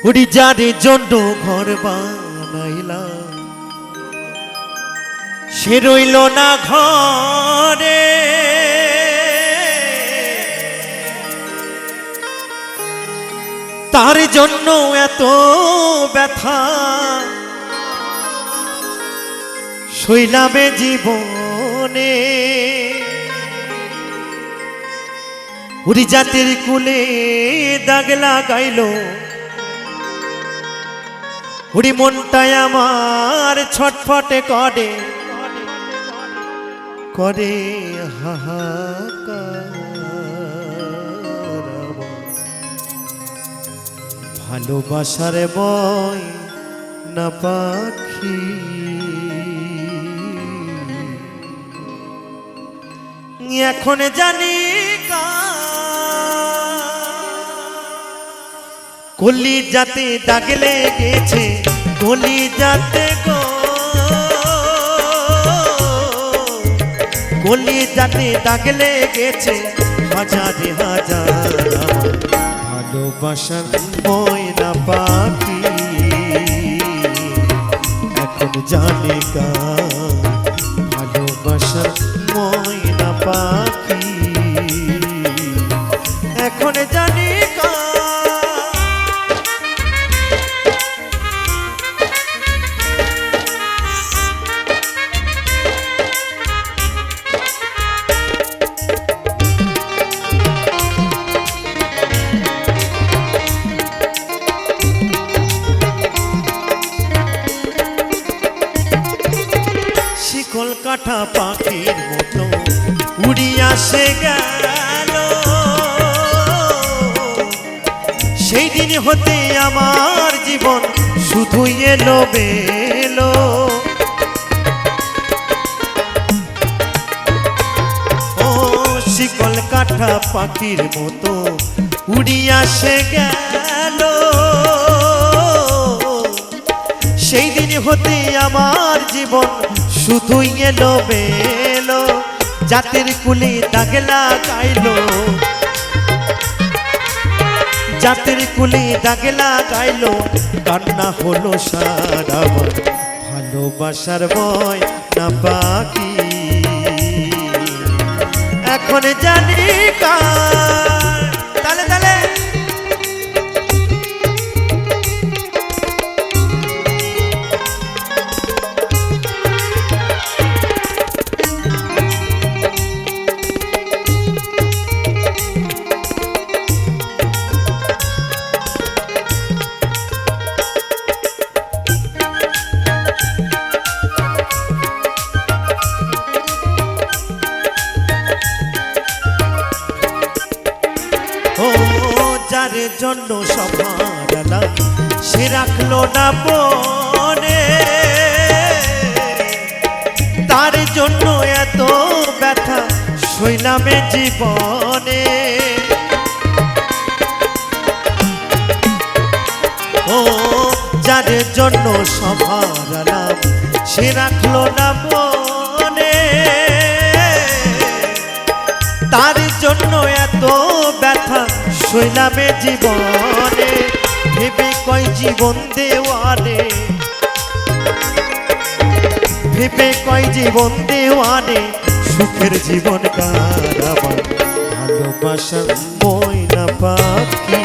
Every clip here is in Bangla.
উড়ি যারে জন্য ঘর বানাইলা সে রইল না ঘরে, তার জন্য এত ব্যথা সইলামে জীবনে। উড়ি জাতির কুলে দাগ লাগাইল, উড়ি মনটায় আমার ছটফটে করে করে হাহাকার। ভালোবাসার বয় না পাখি, এখন জানি কলি যাতে দাগ লেগেছে, কলি যাতে গো কলি যাতে দাগ লেগেছে হাজারে হাজার। ভালোবাসার ময়না পাখি এখন জানে কার, ভালোবাসার ময়না পাখি এখন জানি কার। কলকাতা পাখির মতো উড়িয়া সে গেল, সেই দিন হতে আমার জীবন শুধুই এলো বেলো। ও শিকল কাঠা পাখির মতো উড়িয়া সে গেল, সেই দিন হতে আমার জীবন শুধুই এলো বেলো। জাতের কুলে দাগ লাগাইলো, জাতের কুলে দাগ লাগাইলো, কান্না হলো সারা। ভালোবাসার বয় না পাখি এখন জানি কার। তালে তালে যার জন্য সব হারালাম সে রাখলো না মনে, তার জন্য এত ব্যথা সইলামে জীবনে। ও যার জন্য সব হারালাম সে রাখলো না মনে, তার জন্য এত ব্যথা সইলামে জীবনে। ভেবে কয় জীবন দেওয়ানে, ভেবে কয় জীবন দেওয়ানে, সুখের জীবন কারাবার। ভালোবাসার ময়না পাখি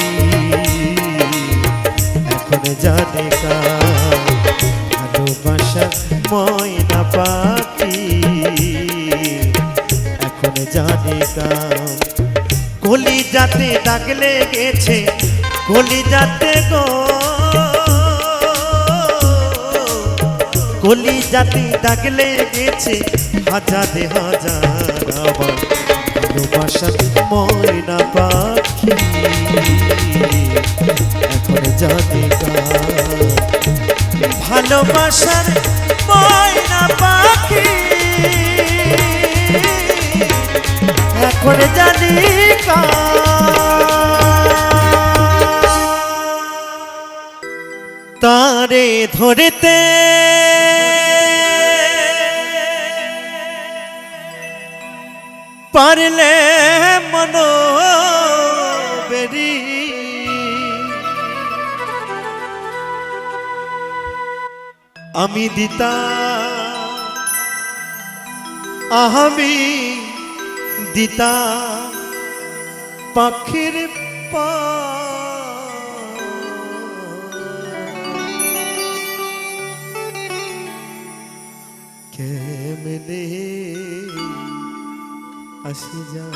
এখন জানে কার, ভালোবাসার ময়না পাখি এখন জানে কার। কলি যাতে দাগ লেগেছে, কলি যাতে গো কলি যাতে দাগ লেগেছে হাজারে হাজার। আমার ভালোবাসার ময়না পাখি এখন জানে কার, ভালোবাসার ময়না পাখি এখন জানি তারে ধরতে পারলে মনো বেরি আমি দিতা আমি দিতা পাখির পা কেমনে আসি যা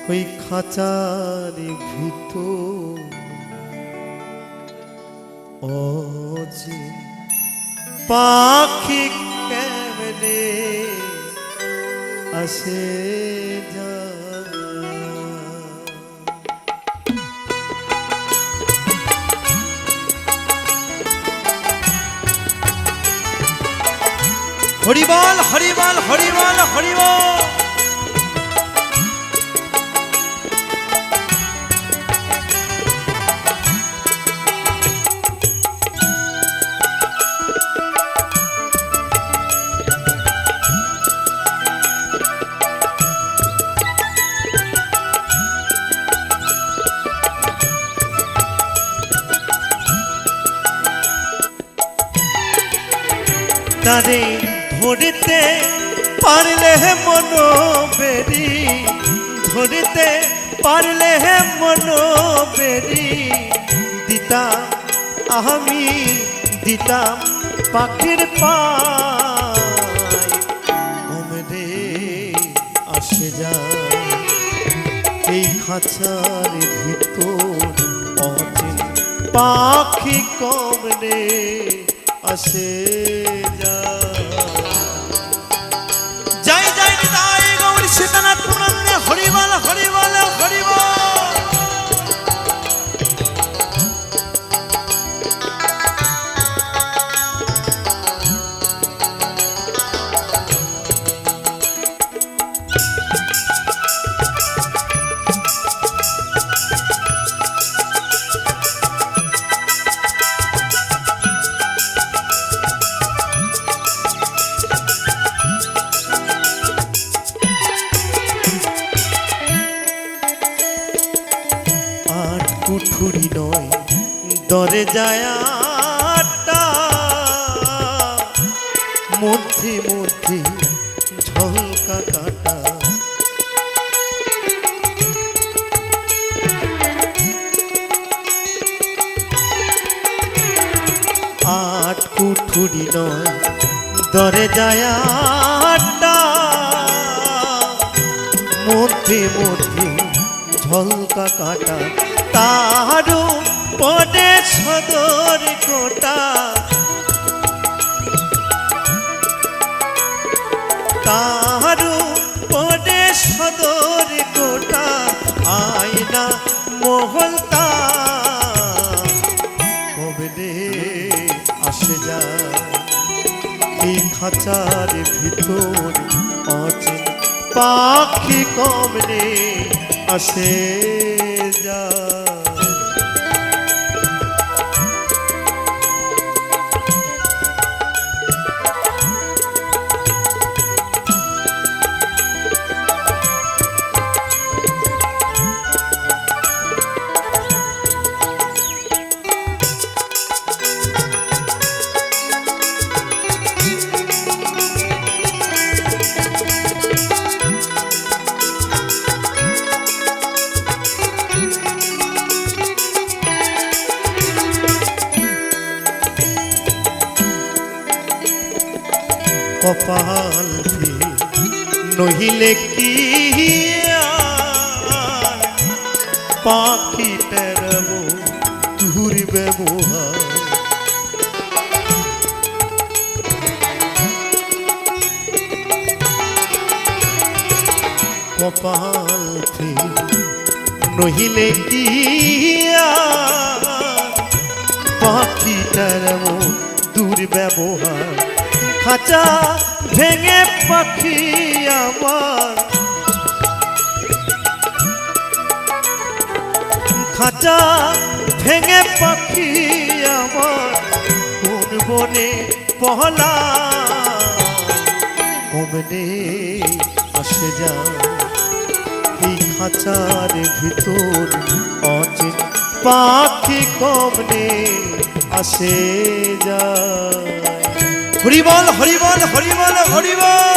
ওই খাঁচার ভিতর অজি পাখি কেমনে আসে যা হরিবল হরিবল হরিবল হরিবল তারে ধরতে পারলে মনো বেরি ধরতে পারলে মনো বেরি দিতাম আমি দিতাম পাখির পায় ওমরে আসে যায় এই খাঁচার ভিতর অচিন পাখি কমরে আসে জয় জয় নিতাই গৌর সীতানাথ পুরাণে হরিবল হরিবল হরিবল কুঠুরি নয় দরে যায় মধ্যে মধ্যে ঝলকা কাটা আট কুঠুরি নয় দরে যায় মধ্যে মধ্যে ঝলকা কাটা তারও পদে সদর গোটা তারও পদে সদর গোটা আয়না মহলতা কবে আসে যায় এই খাঁচার ভিতর অচেন পাখি কমনে আসে যা কপাল নহিলে কি পাখি তেরব তুর ব্যবহার কপাল নহিলে কি পাখি তেরব দূর ব্যবহার খাঁচা ভেঙে পাখি আমার খাঁচা ভেঙে পাখি আমার কোন বনে পহলা কমনে আসে যায় এই খাঁচার ভিতর অচেন পাখি কমনে আসে যায়। হরি বল হরি বল হরি বল হরি বল।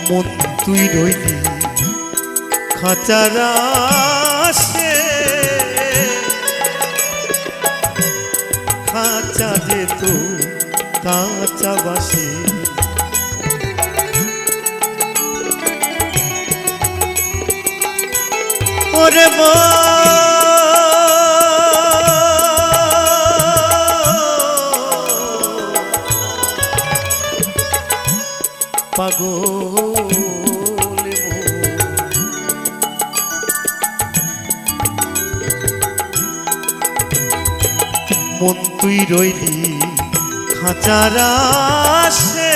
মন তুই রইলি খাঁচার আশে, খাঁচা যেত কাঁচা বাসে। ওরে পাগল মন তুই রইলি খাঁচার আশে,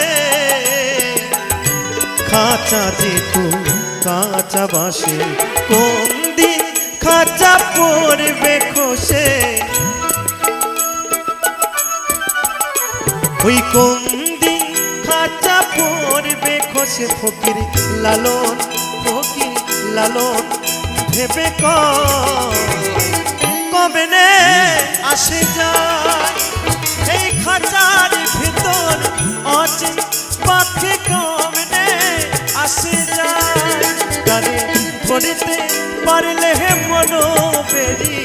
খাঁচা যেত কাঁচা বাসে। কোন দিন খাঁচা পড়বে খসে, ওই কোন দিন খাঁচা পড়বে খসে। ফকির লালন ফকির লালন ভেবে কবে নে আসে যায় এই খাঁচার ভিতর অচিন পাখি। কবে নে আসে যায় গানে ধরিতে পারলে হে মনো বেরি,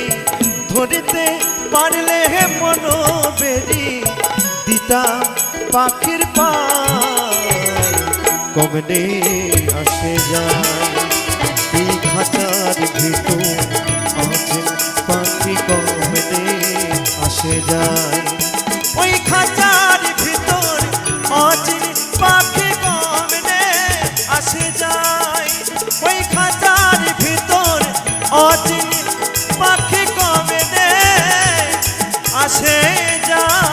ধরিতে পারলে হে মনো বেরি দিতাম পাখির পায়। কবে নে আসে যায় এই খাঁচার ভিতর অচিন পাখি। কবে নে আসে যায় ওই খাঁচার ভিতর অচিন পাখি। কবে নে আসে যায় ওই খাঁচার ভিতর অচিন পাখি। কবে নে আসে যায়।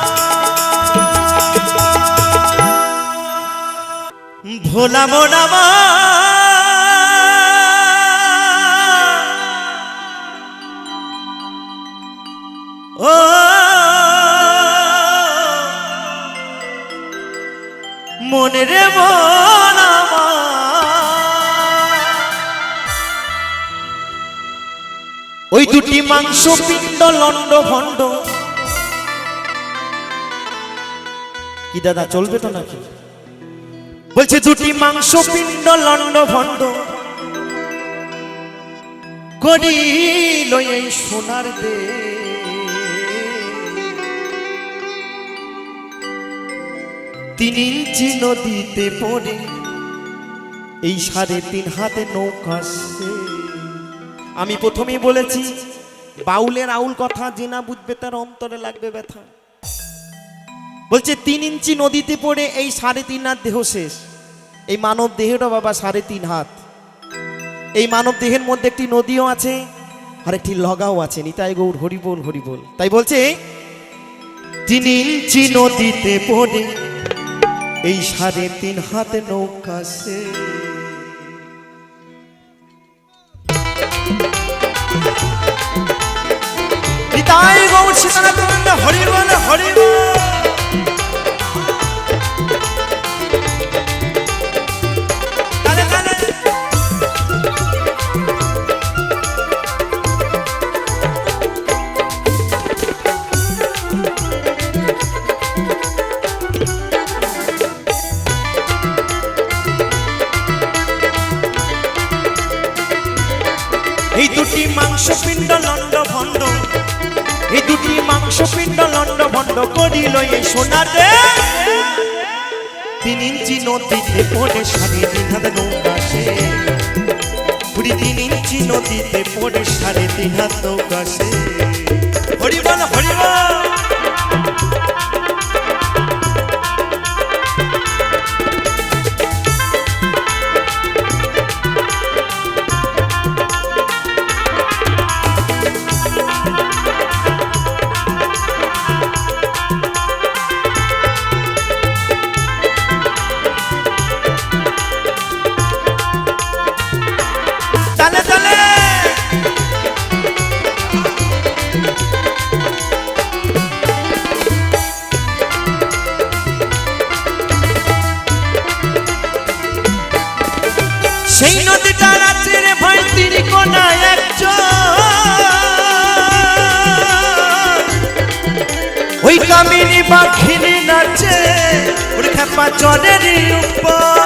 ভোলা মোনামা ও মনে রে মন ওই দুটি মাংস পিণ্ড লন্ড ভণ্ড। কি দাদা চলবে তো নাকি? বলছে দুটি মাংস পিণ্ড লন্ড ভণ্ড করিল এই সোনার দে। 3 ইঞ্চি নদীতে পড়ে এই 3.5 হাতে নৌকা সে। আমি প্রথমেই বলেছি বাউলের আউল কথা যে না বুঝবে তার অন্তরে লাগবে ব্যথা। বলছে 3 ইঞ্চি নদীতে পড়ে এই 3.5 হাত দেহ শেষ। এই মানব দেহটা বাবা 3.5 হাত। এই মানব দেহের মধ্যে একটি নদীও আছে আর একটি লগাও আছে। নিতাই গৌর হরি বল হরি বল। তাই বলছে 3 ইঞ্চি নদীতে পড়ে এই 3.5 হাতে নৌকা সে। নিতাই গৌর সীতানাথ হরি বল হরি বল। এই দুটি মাংস পিণ্ড লন্ড ভণ্ড, এই দুটি মাংস পিণ্ড লন্ড ভণ্ড করিল এই সোনার দে। 3 ইঞ্চি নদীতে পড়ে 3.5 হাত নৌকা সে। 3 ইঞ্চি নদীতে পড়ে 3.5 হাত নৌকা সে। হরি বল হরি বল। চরের উপর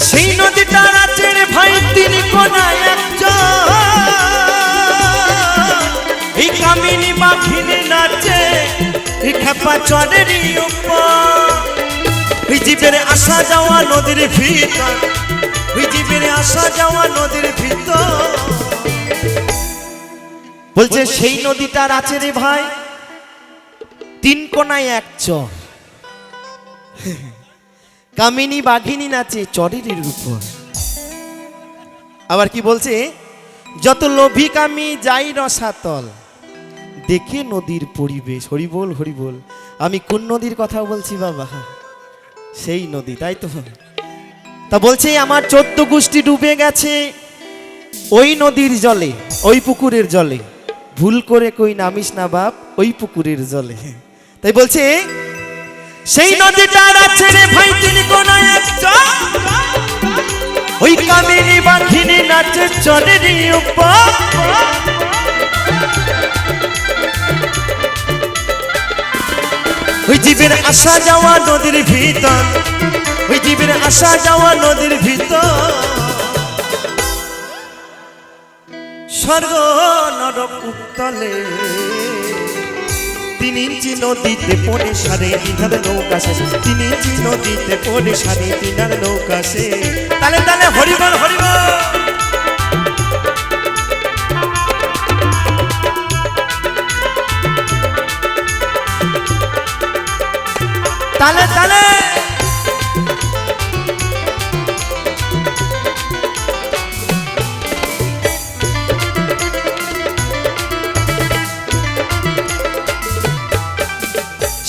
সেই নদীটার আছে রে ভাই তিন কোনায় একজন এই কামিনী বাঘিনী নাচে এই খেপা চরের উপর ওই জীবের আসা যাওয়া নদীর ভিতর ওই জীবের আসা যাওয়া নদীর ভিতর বলছে সেই নদীটার আছে রে ভাই তিন কোনায় এক চর কামিনী বাঘিনী নাচে চরের উপর আবার কি বলছে যত লোভী কামি যাই রসাতল দেখে নদীর পরিবেশ হরি বল হরি বল আমি কোন নদীর কথা বলছি বাবা সেই নদী তাই তো তা বলছে আমার 14 গোষ্ঠী ডুবে গেছে ওই নদীর জলে ওই পুকুরের জলে ভুল করে কই নামিস না বাপ ওই পুকুরের জলে তাই বলছে সেই নদীটার আছে রে ভাই তিন কোনায় এক চর ওই কামিনী বাঘিনী নাচে চরের উপর ওই জীবের আসা যাওয়া নদীর ভিতর ওই জীবের আসা যাওয়া নদীর ভিতর স্বর্গ নরক উত্তলে 3 ইঞ্চি নদীতে পড়ে 3.5 নৌকা সে 3 ইঞ্চি নদীতে পড়ে 3.5 নৌকা সে তালে তালে হরিবল হরিবল তালে তালে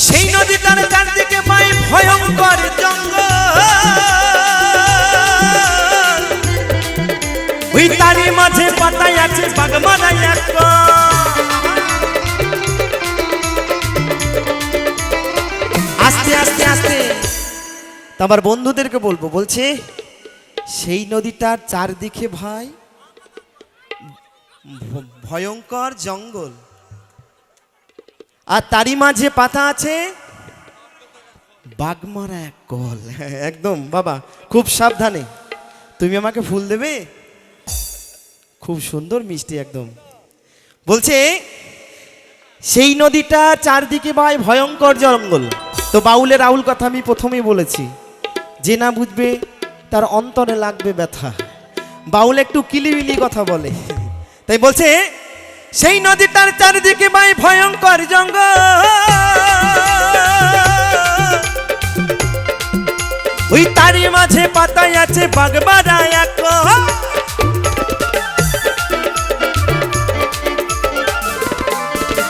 সেই নদীটার চারদিকে পাই ভয়ঙ্কর জঙ্গল ওই তারই মাঝে পাতায় আছে বাগমারা এক আস্তে আস্তে আস্তে আমার বন্ধুদেরকে বলবো বলছে সেই নদীটার চারদিকে ভাই ভয়ঙ্কর জঙ্গল আর তারই মাঝে পাতা আছে বাগমারা এক কল একদম বাবা খুব সাবধানে তুমি আমাকে ফুল দেবে খুব সুন্দর মিষ্টি একদম বলছে সেই নদীটা চারদিকে ভাই ভয়ঙ্কর জঙ্গল তো বাউলের রাহুল কথা আমি প্রথমেই বলেছি যে না বুঝবে তার অন্তরে লাগবে ব্যথা বাউল একটু কিলিবিলি কথা বলে তাই বলছে সেই নদীটার চারিদিকে ভাই ভয়ঙ্কর জঙ্গল ওই তারই মাঝে পাতায় আছে বাগবারা এক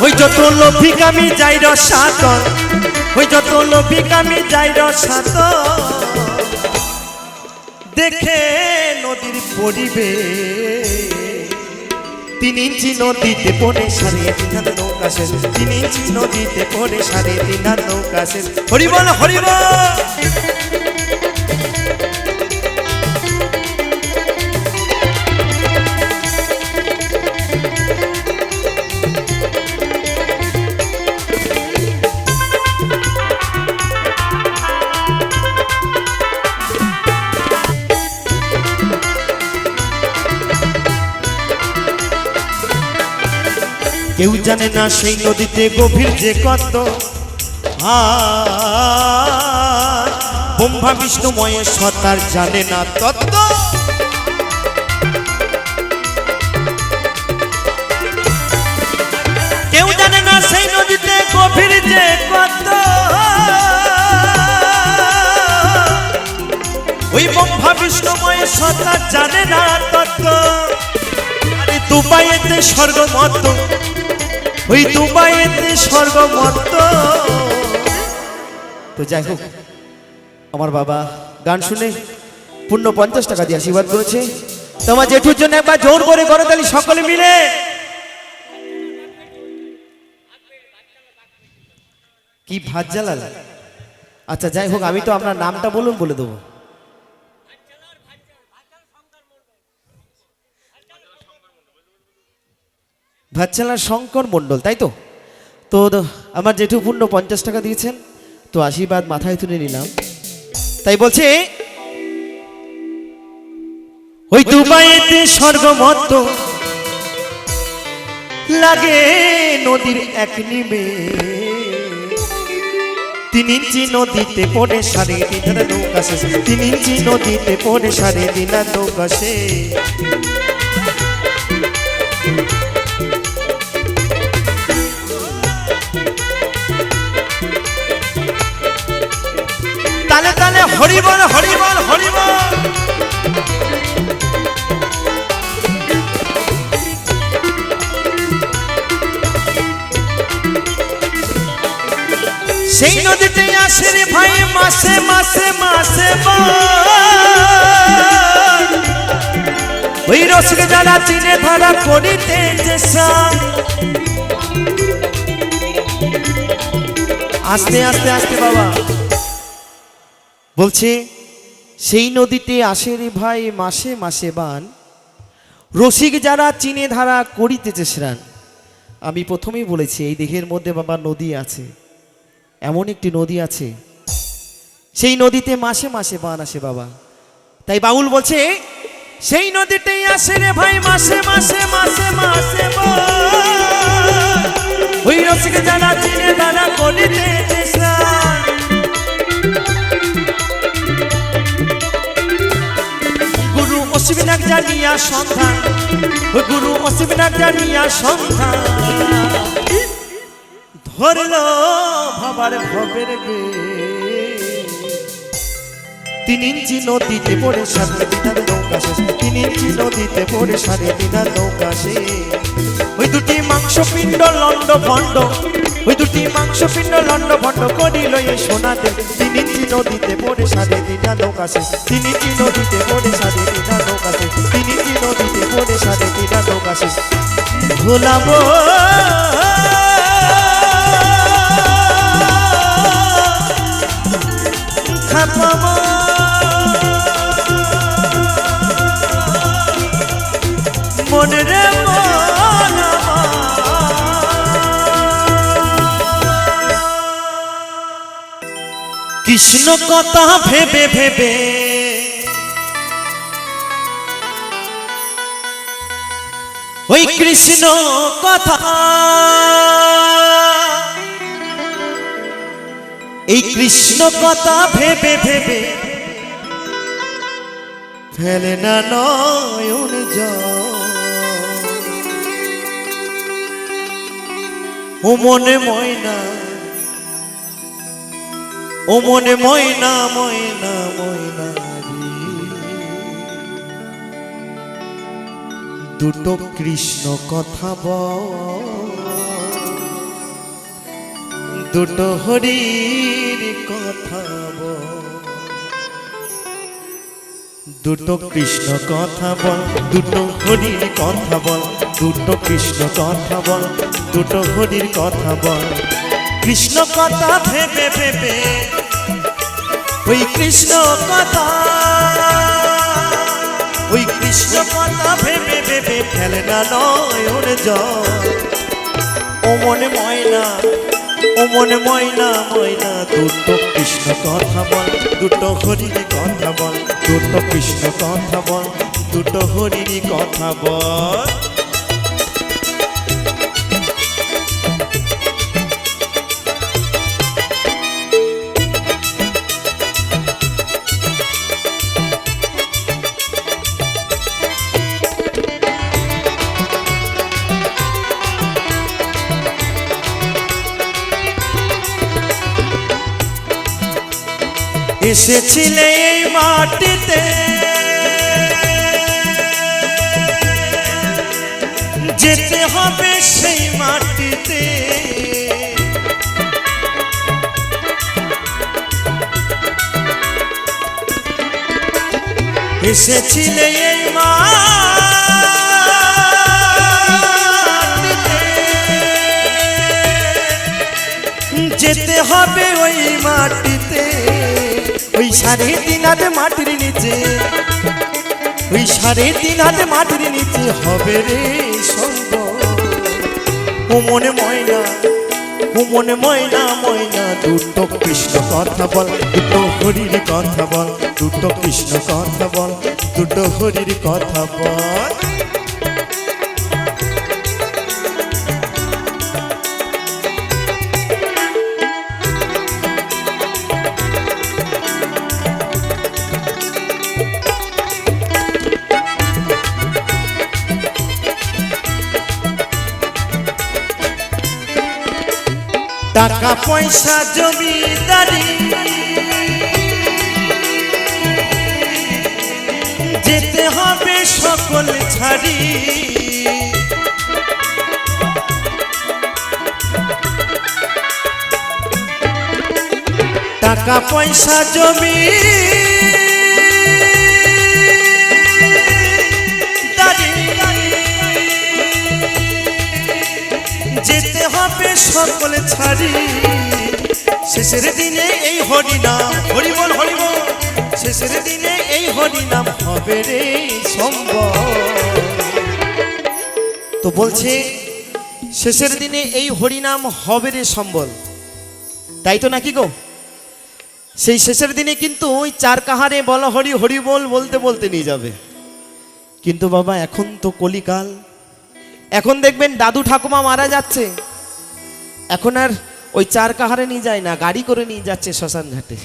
ওই যত লোভিক আমি যাই রসাতল ওই যত লোভিক আমি যাই রসাতল দেখে নদীর পরিবেশ 3 ইঞ্চি নদীতে পড়ে 3.5 নৌকা শেষ 3 ইঞ্চি নদীতে পড়ে 3.5 নৌকা শেষ হরিবল হরিবল কেউ জানে না সেই নদীতে গভীর যে কত ব্রহ্মা বিষ্ণু মহেশ্বর তার জানে না তত্ত্ব কেউ জানে না সেই নদীতে গভীর যে কত ওই ব্রহ্মা বিষ্ণু মহেশ্বর তার জানে না তত্ত্ব আরে দুবাইতে স্বর্গমত ওই দুবাইতে স্বর্গমত তো যাই হোক আমার বাবা গান শুনে পূর্ণ 50 টাকা দিয়ে আশীর্বাদ করেছে তোমার জেঠুর জন্য একবার জোর করে করতালি সকলে মিলে কি ভাত জ্বালাল আচ্ছা যাই হোক আমি তো আপনার নামটা বলুন বলে দেবো ভাচ্চালার শঙ্কর মণ্ডল, তাই তো? তো আমার জেঠু পূর্ণ 50 টাকা দিয়েছেন, তো আশীর্বাদ মাথায় তুলে নিলাম। তাই বলছে, ওই দুবাইতে স্বর্গমত লাগে নদীর এক নিবে, 3 ইঞ্চি নদীতে পড়ে 3.5 নৌকা সে, 3 ইঞ্চি নদীতে পড়ে 3.5 নৌকা সে। তালে তালে হরিবল হরিবল হরিবল। সেই নদীতে আসে রে ভাই মাসে মাসে মাসে ওই রসকে যারা চিনে ধরা করিতে আস্তে আস্তে আস্তে বাবা বলছে, সেই নদীতে আসে রে ভাই মাসে মাসে বান, রসিক যারা চিনে ধারা করিতেছে স্নান। আমি প্রথমেই বলেছি এই দেহের মধ্যে বাবা নদী আছে, এমন একটি নদী আছে, সেই নদীতে মাসে মাসে বান আসে বাবা। তাই বাউল বলছে, সেই নদীতেই আসে রে ভাই মাসে মাসে মাসে মাসে ওই রসিক যারা চিনে ধারা করিতেছে স্নান। গুরু অসিবিনাক জানিয়া সন্ধান, ওই গুরু অসিবিনাক জানিয়া সন্ধান, ধরলো ভাবার ভবের গে, 3 ইঞ্চি নদীতে পড়ে 3.5 নৌকা সে, 3 ইঞ্চি নদীতে পড়ে 3.5 নৌকা সে। ওই দুটি মাংস পিণ্ড লন্ড ভণ্ড, ওই দুটি মাংস পিণ্ড লন্ড ভণ্ড করিল এই সোনাতে, 3 ইঞ্চি নদীতে পড়ে 3.5 নৌকা সে, 3 ইঞ্চি নদীতে পড়ে 3.5 নৌকা সে, 3 ইঞ্চি নদীতে পড়ে 3.5 নৌকা সে। ভোলাবো খাপাবো মনে রে মন, কৃষ্ণ কথা ভেবে ভেবে ওই কৃষ্ণ কথা, এই কৃষ্ণ কথা ভেবে ভেবে ফেলে না নয়ন জল। ও মনে ময়না, ও মনে ময়না ময়না ময়না, দুটো কৃষ্ণ কথা বল, দুটো হরির কথা বল, দুটো কৃষ্ণ কথা বল, দুটো হরির কথা বল, দুটো কৃষ্ণ কথা বল, দুটো হরির কথা বল। কৃষ্ণ কথা ভেবে ভেবে ওই কৃষ্ণ কথা, ওই কৃষ্ণ কথা ভেবে ভেবে ফেলে না নয়ন জল। ও মনে ময়না, ও মনে ময়না ময়না, দুটো কৃষ্ণ কথা বল, দুটো হরির কথা বল, দুটো কৃষ্ণ কথা বল, দুটো হরির কথা বল। এসেছিলে এই মাটিতে, যেতে হবে সেই মাটিতে, এসেছিলে এই মাটিতে, যেতে হবে ওই মাটিতে। ওই 3.5 হাত মাটির নিচে, ওই 3.5 হাত মাটির নিচে হবে রে সঙ্গ। ও মনে ময়না, ও মনে ময়না ময়না, দুটো কৃষ্ণ কথা বল, দুটো হরির কথা বল, দুটো কৃষ্ণ কথা বল, দুটো হরির কথা বল। টাকা পয়সা জমিদারি যেতে হবে সকল ছাড়ি, টাকা পয়সা জমি যেতে হবে সকল ছাড়ি, শেষের দিনে এই হরিনাম, হরি বল হরি বল, শেষের দিনে এই হরিনাম হবে রে সম্বল। তো বলছে শেষের দিনে এই হরিনাম হবে রে সম্বল, তাই তো নাকি গো? সেই শেষের দিনে কিন্তু ওই চার কাহারে বল হরি হরি বল বলতে বলতে নিয়ে যাবে। কিন্তু বাবা এখন তো কলিকাল, এখন দেখবেন দাদু ঠাকুমা মারা যাচ্ছে, এখন আর ওই চার কাহারে নিয়ে যায় না, গাড়ি করে নিয়ে যাচ্ছে শ্মশান ঘাটে।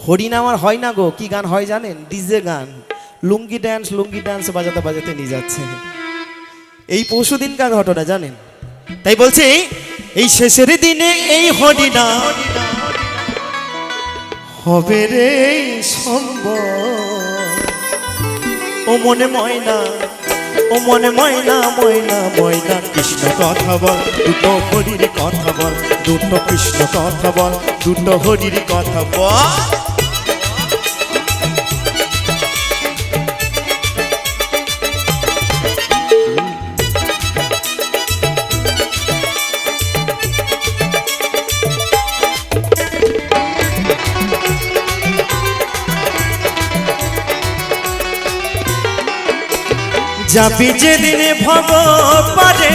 হরিনাম আর হয় না গো, কি গান হয় জানেন? ডিজে গান, লুঙ্গি ড্যান্স বাজাতে বাজাতে নিয়ে যাচ্ছে। এই পরশু দিনকার ঘটনা জানেন। তাই বলছে এই শেষের দিনে এই হরিনাম হবে রে সম্বল। ও মনে ময়না, ও মনে ময়না ময়না ময়না, কৃষ্ণ কথা বল, দুটো হরির কথা বল, দুটো কৃষ্ণ কথা বল, দুটো হরির কথা বল। যাবি যেদিনে ভব পারে,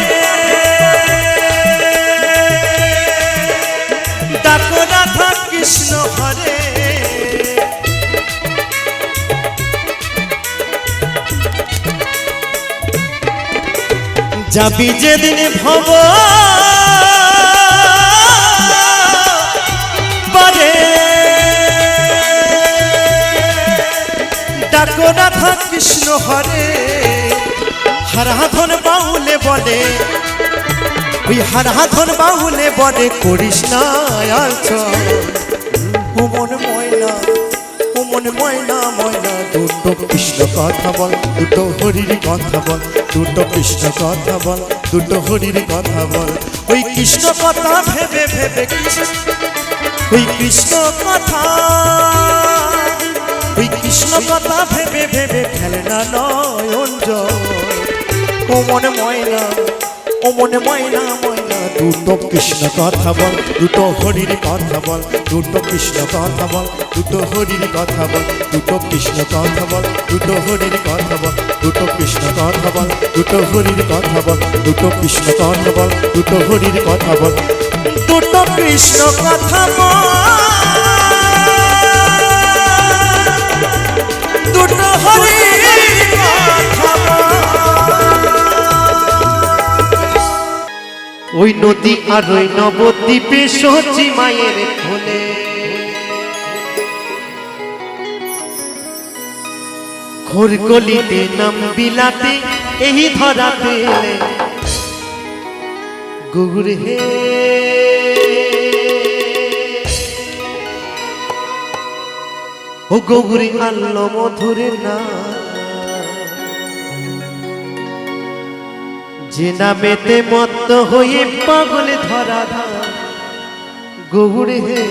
ডাকো রাধা কৃষ্ণ হরে, যাবি যেদিনে ভব পারে, ডাকো রাধা কৃষ্ণ হরে। হরহাধন বাউলে বলে, ওই হরহাধন বাউলে বলে, করিস না আলচল। ও মনে ময়না, ও মনে ময়না ময়না, দুটো কৃষ্ণ কথা বল, দুটো হরির কথা বল, দুটো কৃষ্ণ কথা বল, দুটো হরির কথা বল। ওই কৃষ্ণ কথা ভেবে ভেবে, ওই কৃষ্ণ কথা, ওই কৃষ্ণ কথা ভেবে ভেবে ফেলে না নয়ন জল। ও মনে ময়না, ও মনে ময়না ময়না, দুটো কৃষ্ণ কথা বল, দুটো হরির কথা বল, দুটো কৃষ্ণ কথা বল, দুটো হরির কথা বল, দুটো কৃষ্ণ কথা বল, দুটো হরির কথা বল, দুটো কৃষ্ণ কথা বল, দুটো হরির কথা বল, দুটো কৃষ্ণ কথা বল, দুটো হরির কথা বল, দুটো কৃষ্ণ কথা বল, দুটো হরির কথা বল। ওই নদী আর ওই নবদ্বীপে সচি মায়ের কোলে, ঘোর গলিতে নাম বিলাতে এই ধরাতে গুগুর হে। ও গুগুরি আল্লো মধুরে না, যে নামেতে মত্ত হয়ে পাগল ধরা ধার গৌর হে।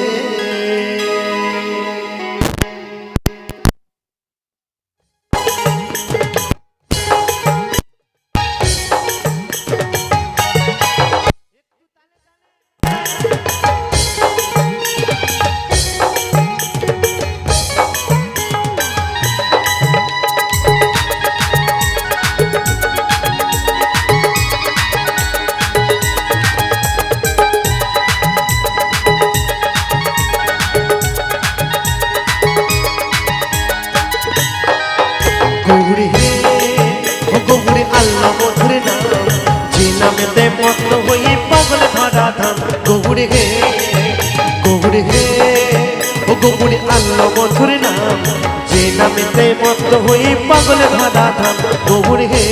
নামেতে মত্ত হয়ে পাগলে ধরা ধাম গৌর হে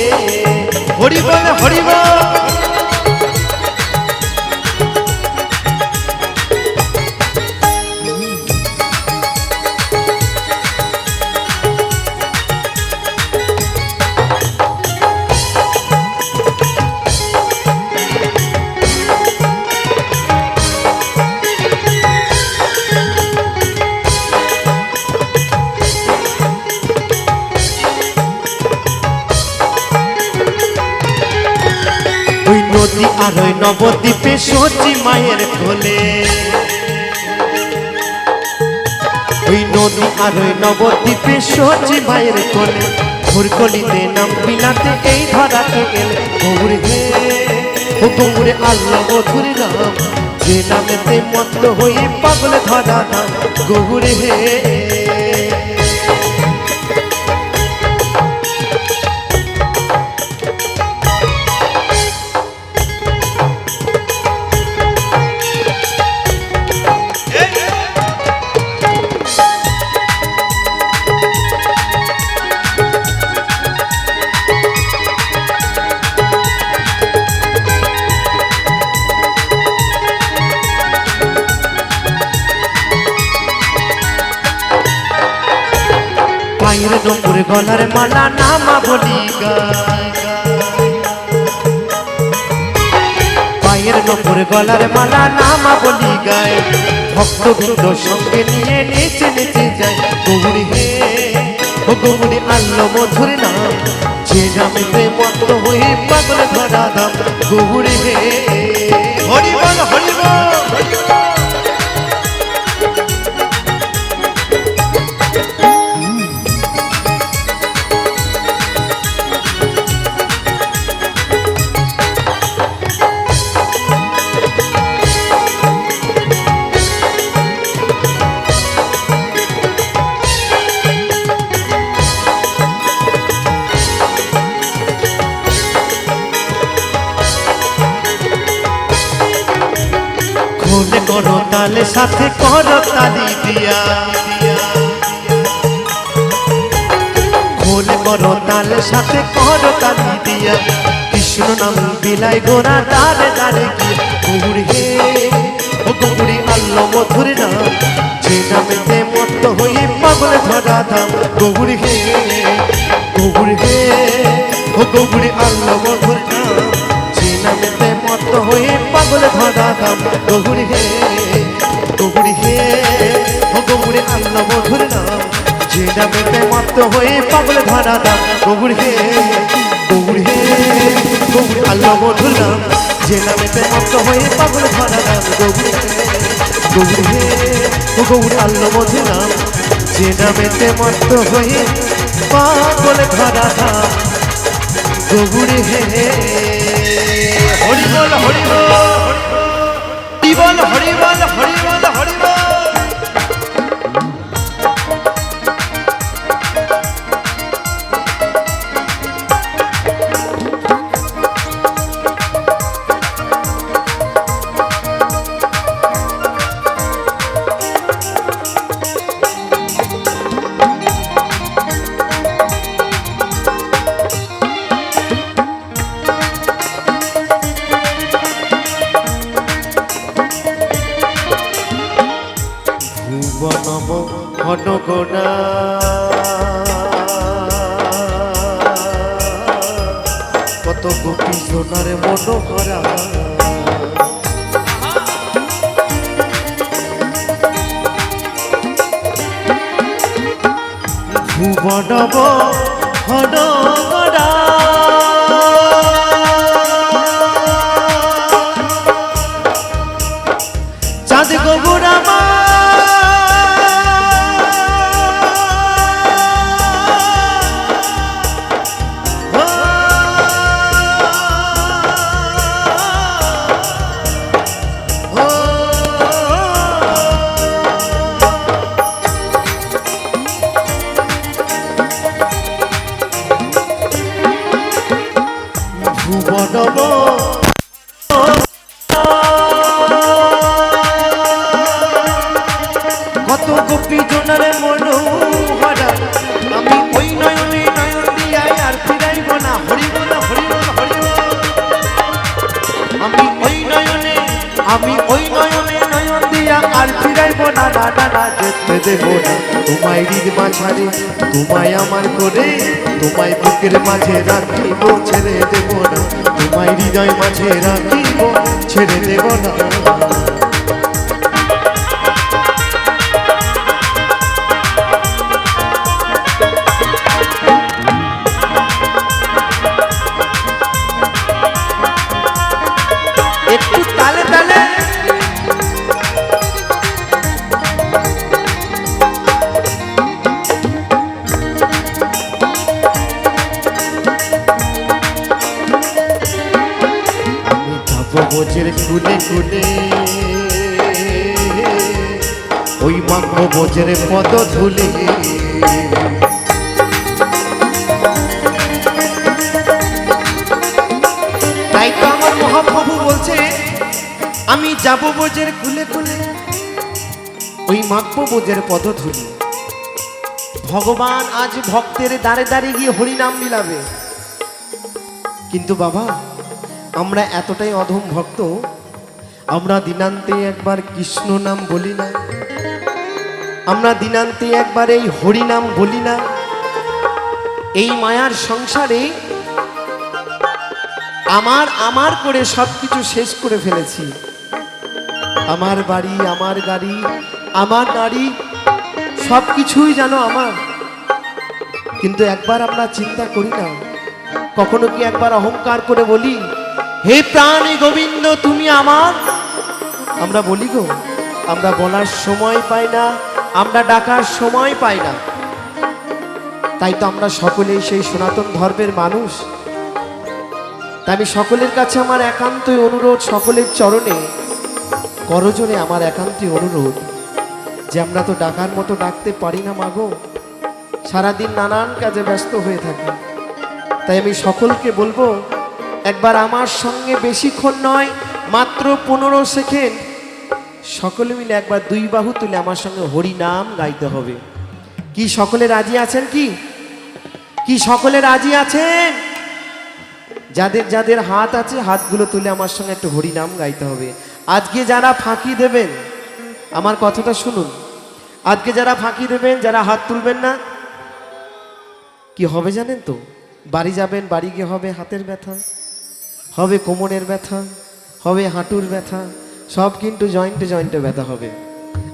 হরি বল হরি বল। নদী আর ওই নবদ্বীপে সচি মায়ের কোলে, ওই নদী আর ওই নবদ্বীপে সচি মায়ের কোলে, ভোরকলিতে নাম বিলাতে এই ধরাতে এলে গৌর হে ও গৌরে আল্লাহ মধুর নাম, যে নামেতে মত্ত হয়ে পাগলে ধরা নাম গৌর হে। পায়ের নপুরে গলার মালা নামা বলি গায়, পায়ের নপুরে গলার মালা নামা বলি গায়, ভক্তবৃন্দ সঙ্গে নিয়ে নেচে নেচে যায় গৌর হে ও গৌরে আল্লাহ মধুর নাম, যে নামেতে মত্ত হয়ে পাগল ধরা ধাম গৌর হে হরি বল হরি বল। খোলে করো তালে সাথে করো তালি দিয়া, খোলে করো তালে সাথে করো তালি দিয়া, কৃষ্ণ নাম বিলাই গোরা দাঁড়ে দাঁড়ে গিয়ে গৌর হে ও গৌরী আল্লাহ মধুর নাম, যে নামেতে মত্ত হয়ে পাগলে ধরা ধাম গৌর হে গৌর হে ও গৌরী আল্লাহ মধুর নাম, যে নামেতে মত্ত হয়ে পাগলে ধরা ধাম গৌর হে গৌর হে ও গৌরী আল্লাহ মধুর নাম, যে নামেতে মত্ত হয়ে পাগলে ধরা ধাম গৌর হে গৌর হে গৌরী আল্লাহ মধুর নাম, যে নামেতে মত্ত হয়ে পাগলে ধরা ধাম গৌর হে গৌর হে ও গৌরী আল্লাহ মধুর নাম, যে নামেতে মত্ত হয়ে পাগলে ধরা ধাম গৌর হে হরি বল হরি বল হরি বল হরি বল হরি বল হরি বল। ভুবনম ঘনগণা কত গোপী সোনার মনোহরা, ভুবনম ঘনগণা চাঁদ গৌরা মা ভুবনম কত গোপী জনারে মনোহরা, আমি যেতে দেব না। তোমায় হৃদ মাঝারে তোমায় আমার করে, তোমায় বুকের মাঝে রাখিব ছেড়ে দেব না। তোমায় হৃদয় মাঝে রাখিব ছেড়ে দেব না। একটু তালে তালে বোঝের কুলে কুলে ওই মাখো বোঝের পদ ধুলে। তাই তো আমার মহাপ্রভু বলছে আমি যাব বোঝের কুলে কুলে ওই মাখবো বোঝের পদধূলি। ভগবান আজ ভক্তের দাঁড়ে দাঁড়িয়ে গিয়ে হরিনাম মিলাবে। কিন্তু বাবা আমরা এতটাই অধম ভক্ত, আমরা দিনান্তে একবার কৃষ্ণ নাম বলি না, আমরা দিনান্তে একবার এই হরিনাম বলি না। এই মায়ার সংসারে আমার আমার করে সবকিছু শেষ করে ফেলেছি। আমার বাড়ি, আমার গাড়ি, আমার নারী, সবকিছুই জানো আমার। কিন্তু একবার আমরা চিন্তা করি না, কখনো কি একবার অহংকার করে বলি হে প্রাণী গোবিন্দ তুমি আমার? আমরা বলি গো, আমরা বলার সময় পাই না, আমরা ডাকার সময় পাই না। তাই তো আমরা সকলেই সেই সনাতন ধর্মের মানুষ। তাই আমি সকলের কাছে আমার একান্তই অনুরোধ, সকলের চরণে করজোড়ে আমার একান্তই অনুরোধ যে আমরা তো ডাকার মতো ডাকতে পারি না মাগো, সারাদিন নানান কাজে ব্যস্ত হয়ে থাকি। তাই আমি সকলকে বলবো একবার আমার সঙ্গে বেশিক্ষণ নয়, মাত্র 15 সেকেন্ড সকলে মিলে একবার দুই বাহু তুলে আমার সঙ্গে হরি নাম গাইতে হবে। কি সকলে রাজি আছেন? কি সকলে রাজি আছেন? যাদের যাদের হাত আছে হাতগুলো তুলে আমার সঙ্গে একটু হরি নাম গাইতে হবে। আজকে যারা ফাঁকি দেবেন আমার কথাটা শুনুন, আজকে যারা ফাঁকি দেবেন, যারা হাত তুলবেন না, কি হবে জানেন তো? বাড়ি যাবেন, বাড়ি গিয়ে হবে হাতের ব্যথা, হবে কোমরের ব্যথা, হবে হাঁটুর ব্যথা, সব কিন্তু জয়েন্টে জয়েন্টে ব্যথা হবে।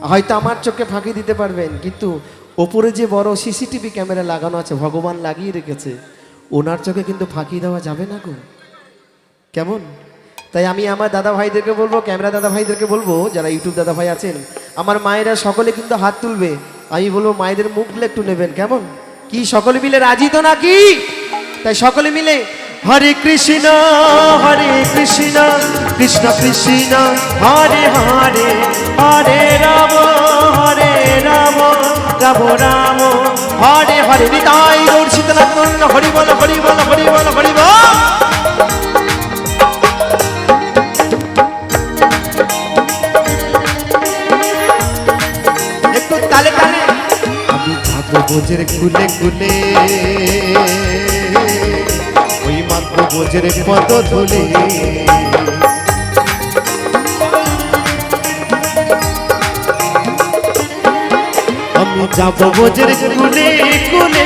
হয়তো আমার চোখে ফাঁকি দিতে পারবেন, কিন্তু ওপরে যে বড় সিসিটিভি ক্যামেরা লাগানো আছে, ভগবান লাগিয়ে রেখেছে, ওনার চোখে কিন্তু ফাঁকি দেওয়া যাবে না গো। কেমন? তাই আমি আমার দাদা ভাইদেরকে বলবো, ক্যামেরা দাদা ভাইদেরকে বলবো, যারা ইউটিউব দাদা ভাই আছেন, আমার মায়েরা সকলে কিন্তু হাত তুলবে। আমি বলবো মায়েদের মুখগুলো একটু নেবেন। কেমন? কি সকলে মিলে রাজি তো নাকি? তাই সকলে মিলে হরে কৃষ্ণ কৃষ্ণ কৃষ্ণ হরে হরে, হরে রাম রাম রাম হরে হরে। নিতাই গৌর সীতানাথ হরি বল হরি বল হরি বল হরি বল। একটু তালে তালে। আমি থাকবো বোঝের কুলে কুলে ওই মাখবো বোঝের পদ ধুলে। আমি যাবো বোঝের কুলে কুলে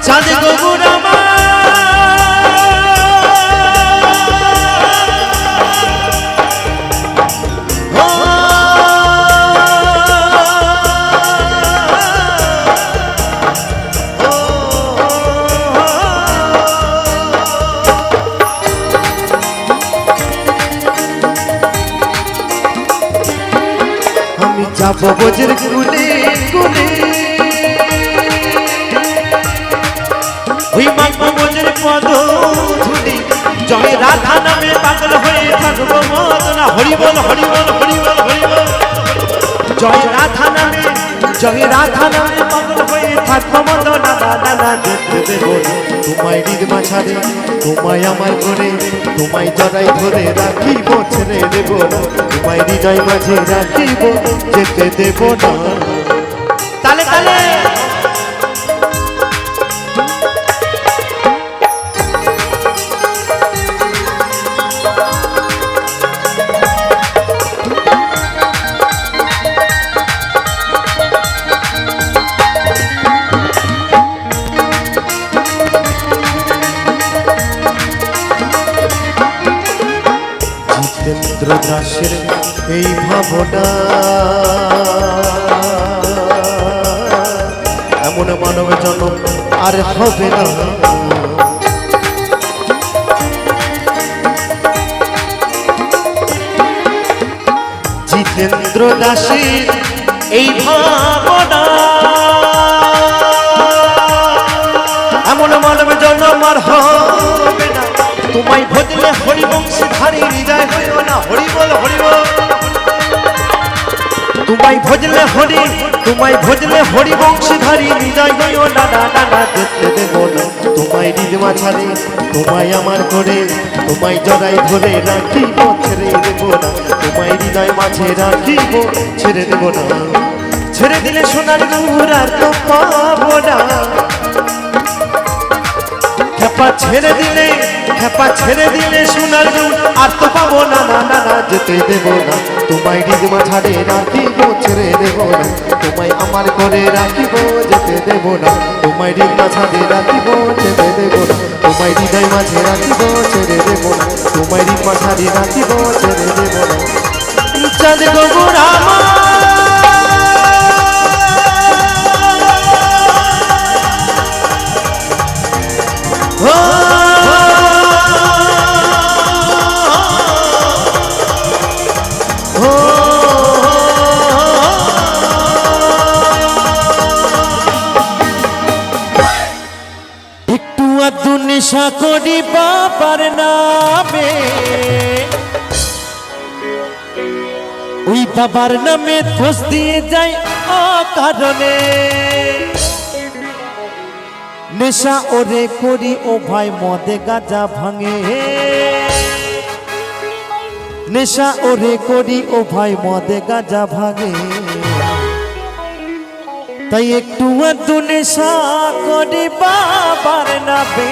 চাঁদে গোবর আমার যাবো বোঝের কুলে কুলে ওই মাখবো বোঝের পদ ধুলি। জয় রাধা নামে পাগল হয়ে থাকবো মদনা। হরি বল হরি বল হরি বল হরি বল। জয় রাধা নামে পাগল হয়ে থাকবো মদনা। নানা দেখতে দেব তোমায় হৃদ মাঝারে তোমায় আমার করে, তোমায় জড়াই ধরে রাখিব ছেড়ে দেব। তোমায় হৃদয় মাঝে রাখিব যেতে দেব না। তালে তালে। জিতেন্দ্র দাসের এই ভাবনা এমন মানব জন্ম আর হবে না। জিতেন্দ্র দাসের এই ভাবনা এমন মানব জন্ম আর হবে না। তোমায় ভজলে হরিবংশধারী হৃদয় হইও না। হরিবল হরিবল। তোমায় ভজলে হরিবংশধারী হৃদয় হইও না। না না না যেতে দেব না তোমায় হৃদ মাঝারে, তোমায় আমার করে, তোমায় জড়াই ধরে রাখিব, ছেড়ে দেব না। তোমায় হৃদয় মাঝে রাখিব, ছেড়ে দেব না। ছেড়ে দিলে সোনার গুড় আর তো পাবো না। খেপা ছেড়ে দিলে সোনার গুড় আর তো পাবো না। না না না যেতে দেব না তোমায় হৃদ মাঝারে রাখিব, ছেড়ে দেব না। তোমায় আমার করে রাখিব, যেতে দেব না। তোমায় হৃদ মাঝারে রাখিব, ছেড়ে দেব না। তোমায় হৃদয় মাঝে রাখিব, ছেড়ে দেব না। তোমায় হৃদ মাঝারে রাখিব, ছেড়ে দেব না। চাঁদ গোবর আমার নেশা করি বাবার নামে, ওই বাবার নামে দোষ দিয়ে যাই অকারণে। নেশা ওরে করি ও ভাই মদে গাঁজা ভাঙে। নেশা ওরে করি ও ভাই মদে গাঁজা ভাঙে। তাই একটু আধটু নেশা করি বাবার নামে।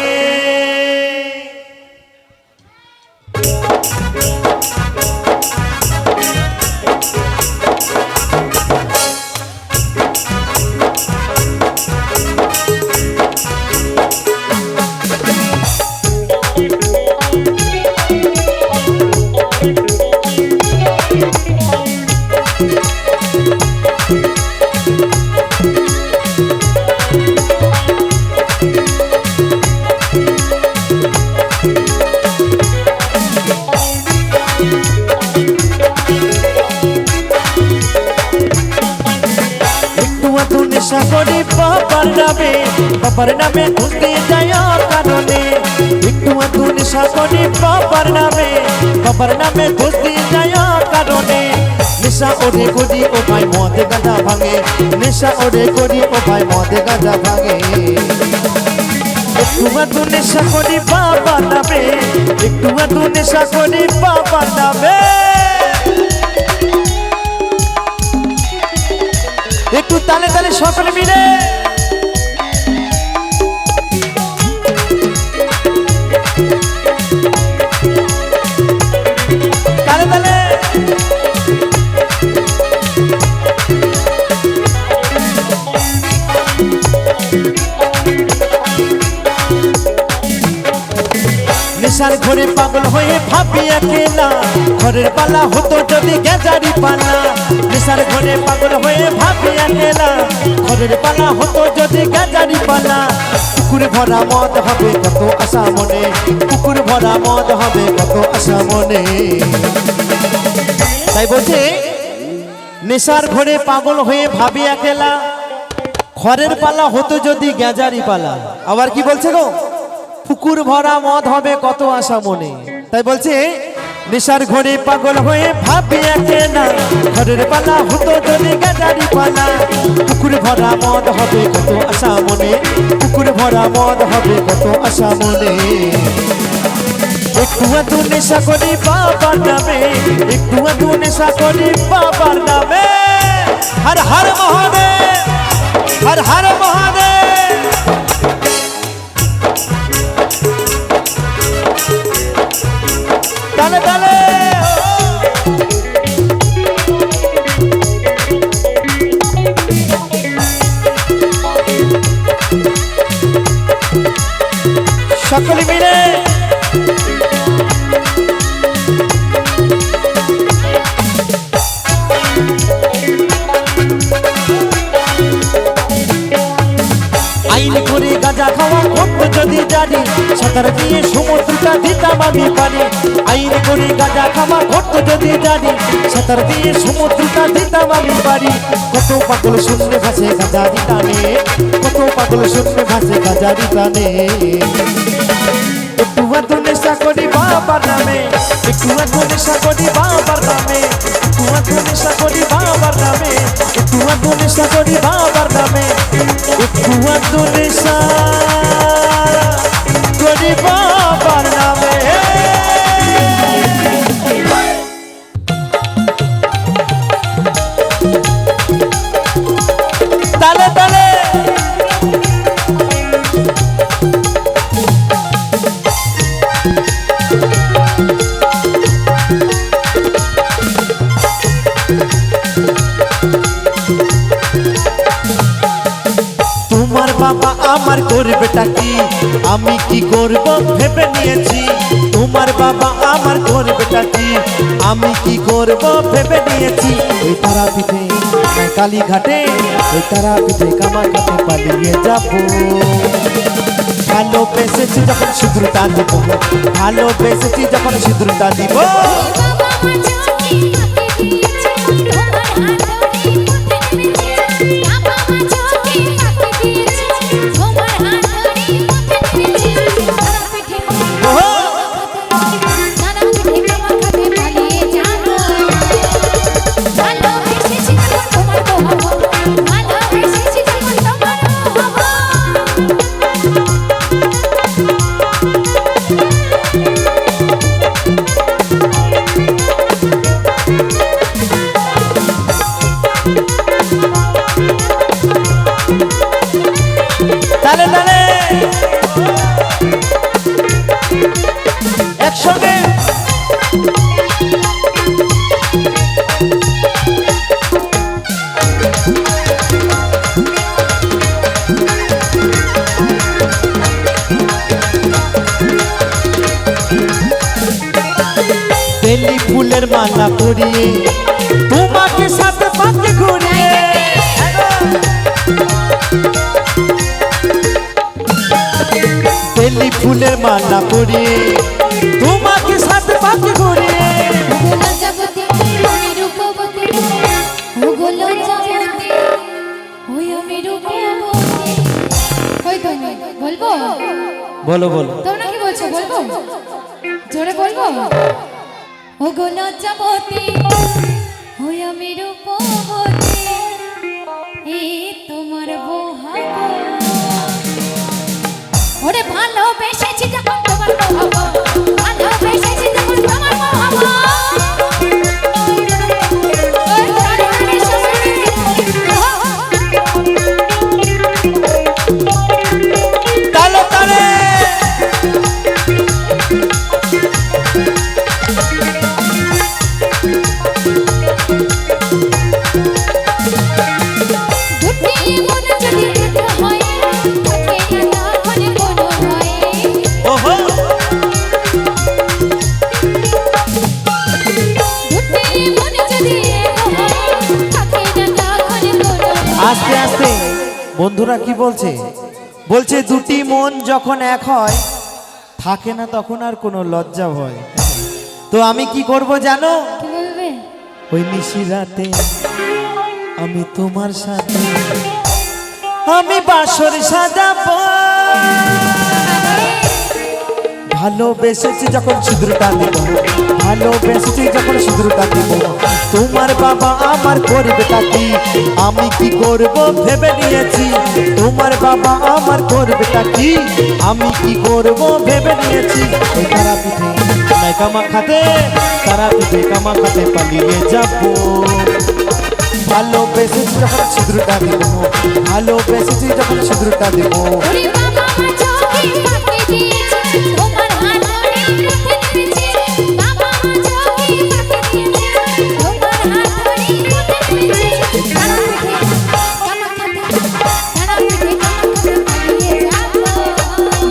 নেশা করি বাবার নামে, বাবার নামে দোষ দিয়ে যায় কারণে। একটু আধটু নেশা করি বাবার নামে, বাবার নামে দোষ দিয়ে যায় কারণে। নেশা ওরে করি ও ভাই মদে গাঁজা ভাঙে। নেশা ওরে করি ও ভাই মদে গাঁজা ভাঙে। একটু আধটু নেশা করি বাবার নামে, একটু আধটু নেশা করি বাবার নামে। একটু তালে তালে সকলে মিলে তালে তালে। নেশার ঘরে পাগল হয়ে ভাবি একলা, ঘরের পালা হতো যদি গেজারি পালা। নেশার ঘরে পাগল হয়ে ভাবি একলা, ঘরের পালা হতো যদি গেজারি পালা। পুকুর ভরা মদ হবে কত আশা মনে, পুকুর ভরা মদ হবে কত আশা মনে। তাই বলছে নেশার ঘরে পাগল হয়ে ভাবি একলা, ঘরের পালা হতো যদি গেজারি পালা। আবার কি বলছে গো? পুকুর ভরা মদ হবে কত আশা মনে। তাই বলছে নেশার ঘরে পাগল হয়ে ভাবি একলা, ঘরের পালা হতো যদি গেজারি পালা। পুকুর ভরা মদ হবে কত আশা মনে, পুকুর ভরা মদ হবে কত আশা মনে। একটু আধটু নেশা করি বাবার নামে, একটু আধটু নেশা করি বাবার নামে। হর হর মহাদেব, হর হর মহাদেব। তালে তালে সকলে মিলে যদি জানি সাঁতার দিয়ে সমুদ্রটা দিতাম আমি পারি আইন করে গাঁজা খাওয়া ঘটতো যদি জানি সাঁতার দিয়ে সমুদ্রটা দিতাম আমি পারি কত পাগল শুনলে ভাসে গাঁজারি টানে কত পাগল শুনলে ভাসে গাঁজারি টানে একটু আধটু নেশা করি বাবার নামে একটু আধটু নেশা করি বাবার নামে একটু আধটু নেশা করি বাবার নামে একটু আধটু নেশা করি বাবার নামে একটু আধটু নেশা করি বাবার নামে তালে তালে তোমার বাবা আমার করবেটা কি আমি কি করব ভেবে নিয়েছি তোমার বাবা আমার করবেটা কি আমি কি করব ভেবে নিয়েছি ওই তারা পিঠে কালীঘাটে ওই তারা পিঠে কামাখাতে পালিয়ে যাব ভালোবেসেছি যখন সিঁদুরটা দিব ভালোবেসেছি যখন সিঁদুরটা দিব তালে তালে একসঙ্গে বেলি ফুলের মালা পরিয়ে তোমাকে সাথে পাতে ঘুরিয়ে বেলি ফুলের মালা পরিয়ে তোমাকে সাথে পাতে ঘুরিয়ে বলবো বলো বলো তোমরা কি বলছো বলবো জোরে বলবো ও গো লজ্জাবতী ওই আমি রূপবতী এই তোমার বহাবো ওরে ভালোবেসেছি যখন তোমার বহাবো ভালোবেসেছি যখন তোমার বহাবো তালে তালে ওহো আস্তে আস্তে বন্ধুরা কি বলছে বলছে দুটি মন যখন এক হয় থাকে না তখন আর কোনো লজ্জা ভয় তো আমি কি করব জানো কি বলবে ওই নিশি রাতে আমি তোমার সাথে আমি বাসর সাজাবো ভালোবেসেছি যখন সিঁদুরটা দিব ভালোবেসেছি যখন সিঁদুরটা দিব তোমার বাবা আমার করবেটা কি আমি কি করব ভেবে নিয়েছি তোমার বাবা আমার করবেটা কি আমি কি করব ভেবে নিয়েছি ওই তারা পিঠে নাই কামাখাতে তারা পিঠে কামাখাতে পালিয়ে যাবো ভালোবেসেছি যখন সিঁদুরটা দিব ভালোবেসেছি যখন সিঁদুরটা দিব ওরে বাবা আমার চোখে পাকে দিয়েছে তোমার হাত ধরে পথে নেমেছে বাবা আমার চোখে পাকে দিয়েছে তোমার হাত ধরে পথে নেমেছে তারা পিঠে কামাখাতে পালিয়ে যাবো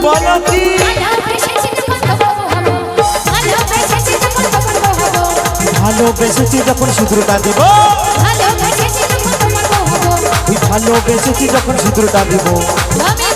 বলো কি ভালোবেসেছি যখন তোমার বহাবো ভালোবেসেছি যখন তোমার বহাবো ভালোবেসেছি যখন সিঁদুরটা দিব ভালোবেসেছি যখন তোমার বহাবো ভালোবেসেছি যখন সিঁদুরটা দিব আমি